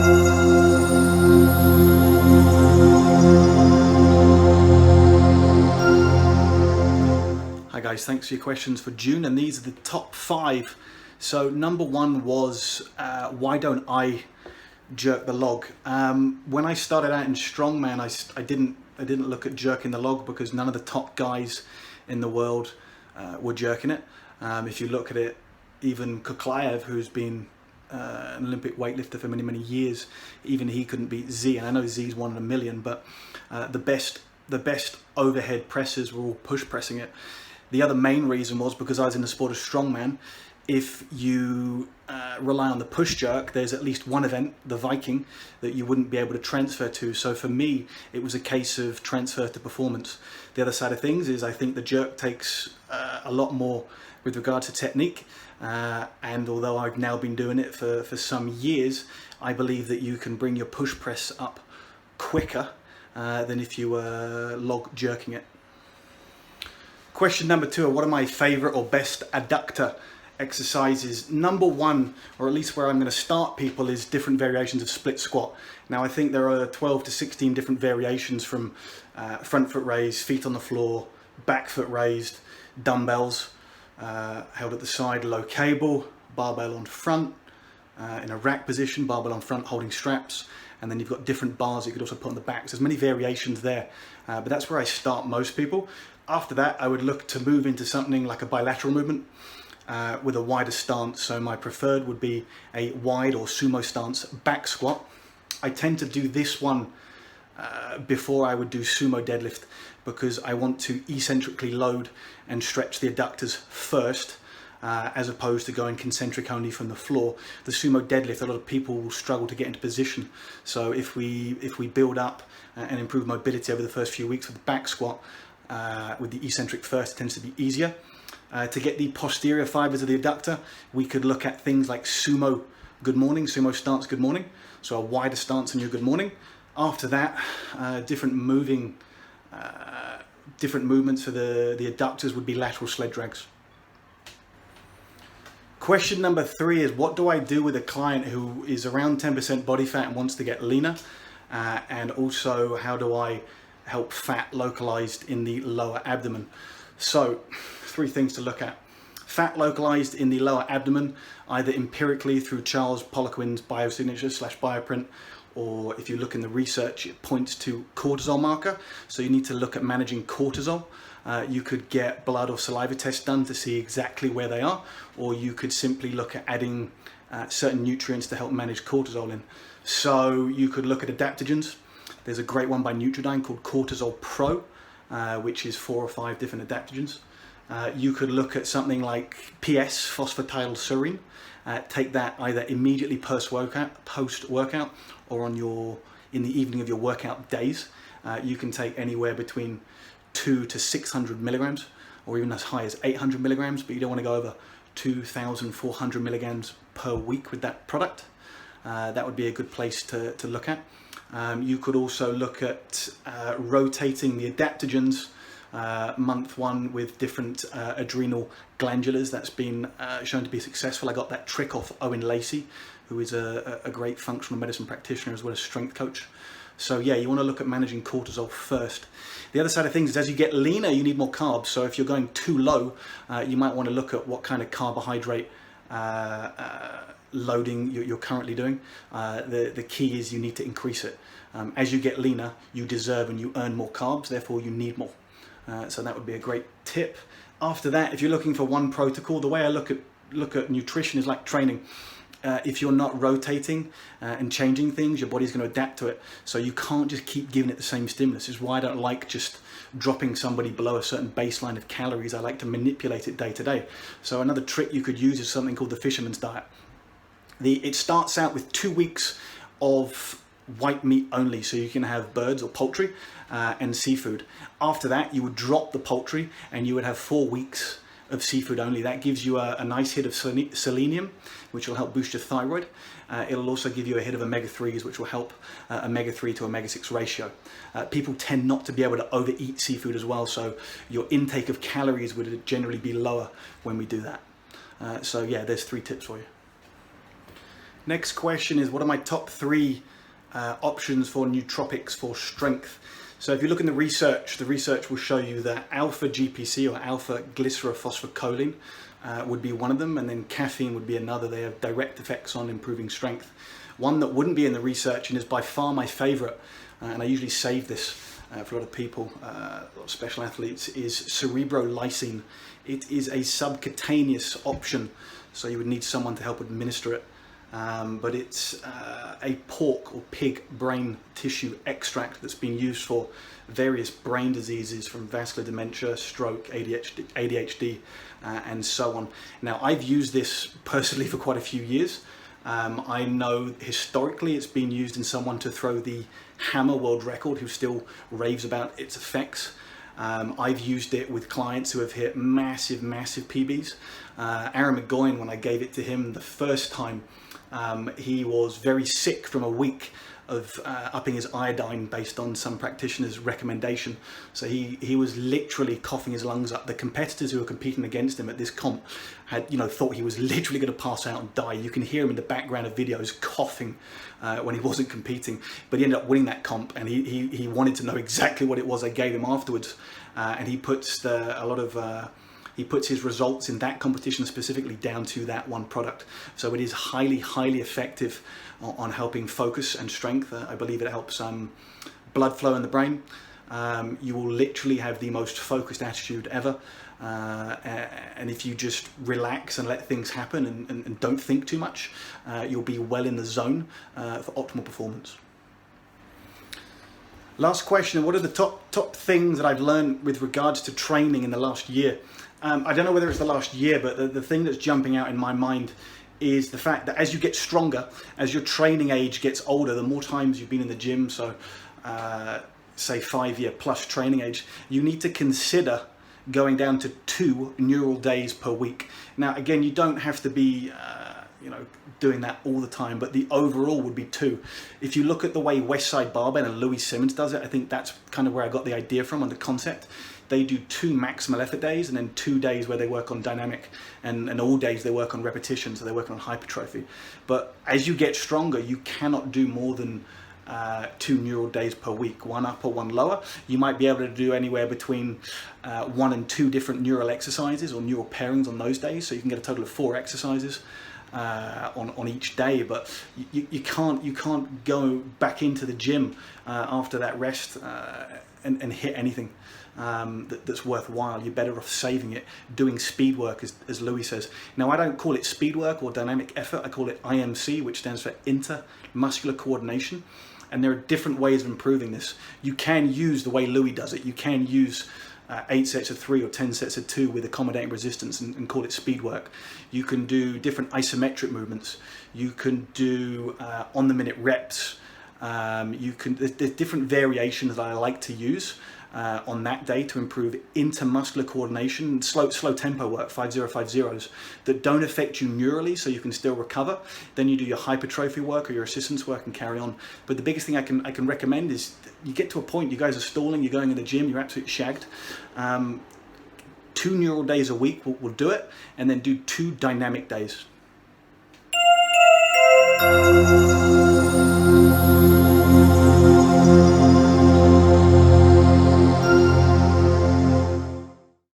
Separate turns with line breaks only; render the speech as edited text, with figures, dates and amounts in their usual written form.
Hi guys, thanks for your questions for June, and these are the top 5. So number 1 was why don't I jerk the log? When I started out in strongman, I didn't look at jerking the log because none of the top guys in the world were jerking it. If you look at it, even Kuklayev, who's been an Olympic weightlifter for many years, even he couldn't beat Z. And I know Z's 1 in a million, but the best overhead pressers were all push pressing it. The other main reason was because I was in the sport of strongman. If you rely on the push jerk, there's at least one event, the Viking, that you wouldn't be able to transfer to. So for me, it was a case of transfer to performance. The other side of things is I think the jerk takes a lot more with regard to technique. And although I've now been doing it for some years, I believe that you can bring your push press up quicker than if you were log jerking it. Question number 2, what are my favorite or best adductor exercises? Number 1, or at least where I'm going to start people, is different variations of split squat. Now I think there are 12 to 16 different variations, from front foot raised, feet on the floor, back foot raised, dumbbells held at the side, low cable, barbell on front, in a rack position, barbell on front holding straps, and then you've got different bars you could also put on the back. So there's many variations there, but that's where I start most people. After that, I would look to move into something like a bilateral movement with a wider stance. So my preferred would be a wide or sumo stance back squat. I tend to do this one before I would do sumo deadlift because I want to eccentrically load and stretch the adductors first, as opposed to going concentric only from the floor. The sumo deadlift, a lot of people will struggle to get into position. So if we build up and improve mobility over the first few weeks with the back squat, with the eccentric first, it tends to be easier. To get the posterior fibers of the adductor, we could look at things like sumo good morning, sumo stance good morning. So a wider stance in your good morning. After that, different movements for the adductors would be lateral sled drags. Question number 3 is, what do I do with a client who is around 10% body fat and wants to get leaner? And also, how do I help fat localized in the lower abdomen? So 3 things to look at. Fat localized in the lower abdomen, either empirically through Charles Poliquin's biosignature / bioprint, or if you look in the research, it points to cortisol marker. So you need to look at managing cortisol. You could get blood or saliva tests done to see exactly where they are, or you could simply look at adding certain nutrients to help manage cortisol in. So you could look at adaptogens. There's a great one by Nutridyne called Cortisol Pro, which is 4 or 5 different adaptogens. You could look at something like PS, phosphatidylserine. Take that either immediately post workout, or in the evening of your workout days. You can take anywhere between 200 to 600 milligrams, or even as high as 800 milligrams, but you don't want to go over 2,400 milligrams per week with that product. That would be a good place to look at. You could also look at rotating the adaptogens month 1 with different adrenal glandulars. That's been shown to be successful. I got that trick off Owen Lacey, who is a great functional medicine practitioner as well as strength coach. So yeah, you want to look at managing cortisol first. The other side of things is, as you get leaner, you need more carbs. So if you're going too low, you might want to look at what kind of carbohydrate loading you're currently doing. The key is you need to increase it. As you get leaner, you deserve and you earn more carbs, therefore you need more. So that would be a great tip. After that, if you're looking for one protocol, the way I look at nutrition is like training. If you're not rotating and changing things, your body's going to adapt to it. So you can't just keep giving it the same stimulus. This is why I don't like just dropping somebody below a certain baseline of calories. I like to manipulate it day to day. So another trick you could use is something called the fisherman's diet. It starts out with 2 weeks of white meat only, so you can have birds or poultry and seafood. After that, you would drop the poultry and you would have 4 weeks of seafood only. That gives you a nice hit of selenium, which will help boost your thyroid. It'll also give you a hit of omega-3s, which will help omega-3 to omega-6 ratio. People tend not to be able to overeat seafood as well, so your intake of calories would generally be lower when we do that. So yeah, there's 3 tips for you. Next question is, what are my top 3 options for nootropics for strength? So if you look in the research will show you that alpha GPC or alpha glycerophosphocholone would be one of them, and then caffeine would be another. They have direct effects on improving strength. One that wouldn't be in the research and is by far my favorite, and I usually save this for a lot of people, a lot of special athletes, is cerebrolysine. It is a subcutaneous option, so you would need someone to help administer it. But it's a pork or pig brain tissue extract that's been used for various brain diseases, from vascular dementia, stroke, ADHD, and so on. Now, I've used this personally for quite a few years. I know historically it's been used in someone to throw the hammer world record, who still raves about its effects. I've used it with clients who have hit massive PBs. Aaron McGowan, when I gave it to him the first time, he was very sick from a week of upping his iodine based on some practitioner's recommendation. So he was literally coughing his lungs up. The competitors who were competing against him at this comp had, thought he was literally going to pass out and die. You can hear him in the background of videos coughing when he wasn't competing. But he ended up winning that comp, and he wanted to know exactly what it was I gave him afterwards. And he puts he puts his results in that competition specifically down to that one product. So it is highly effective on helping focus and strength. I believe it helps blood flow in the brain. You will literally have the most focused attitude ever. And if you just relax and let things happen and don't think too much, you'll be well in the zone for optimal performance. Last question, what are the top things that I've learned with regards to training in the last year? I don't know whether it's the last year, but the thing that's jumping out in my mind is the fact that as you get stronger, as your training age gets older, the more times you've been in the gym, so say 5-year plus training age, you need to consider going down to 2 neural days per week. Now, again, you don't have to be doing that all the time, but the overall would be 2. If you look at the way Westside Barbell and Louis Simmons does it, I think that's kind of where I got the idea from, and the concept. They do 2 maximal effort days and then 2 days where they work on dynamic, and all days they work on repetition, so they're working on hypertrophy. But as you get stronger, you cannot do more than 2 neural days per week, 1 upper, 1 lower. You might be able to do anywhere between 1 and 2 different neural exercises or neural pairings on those days, so you can get a total of 4 exercises on each day. But you can't go back into the gym after that rest and hit anything that's worthwhile. You're better off saving it, doing speed work, as Louis says. Now, I don't call it speed work or dynamic effort, I call it IMC, which stands for intermuscular coordination. And there are different ways of improving this. You can use the way Louis does it. You can use 8 sets of 3 or 10 sets of 2 with accommodating resistance and call it speed work. You can do different isometric movements. You can do on the minute reps. There's different variations that I like to use on that day to improve intermuscular coordination, slow tempo work, 5-0-5-0s that don't affect you neurally, so you can still recover. Then you do your hypertrophy work or your assistance work and carry on. But the biggest thing I can recommend is you get to a point, you guys are stalling, you're going in the gym, you're absolutely shagged. 2 neural days a week will do it, and then do 2 dynamic days.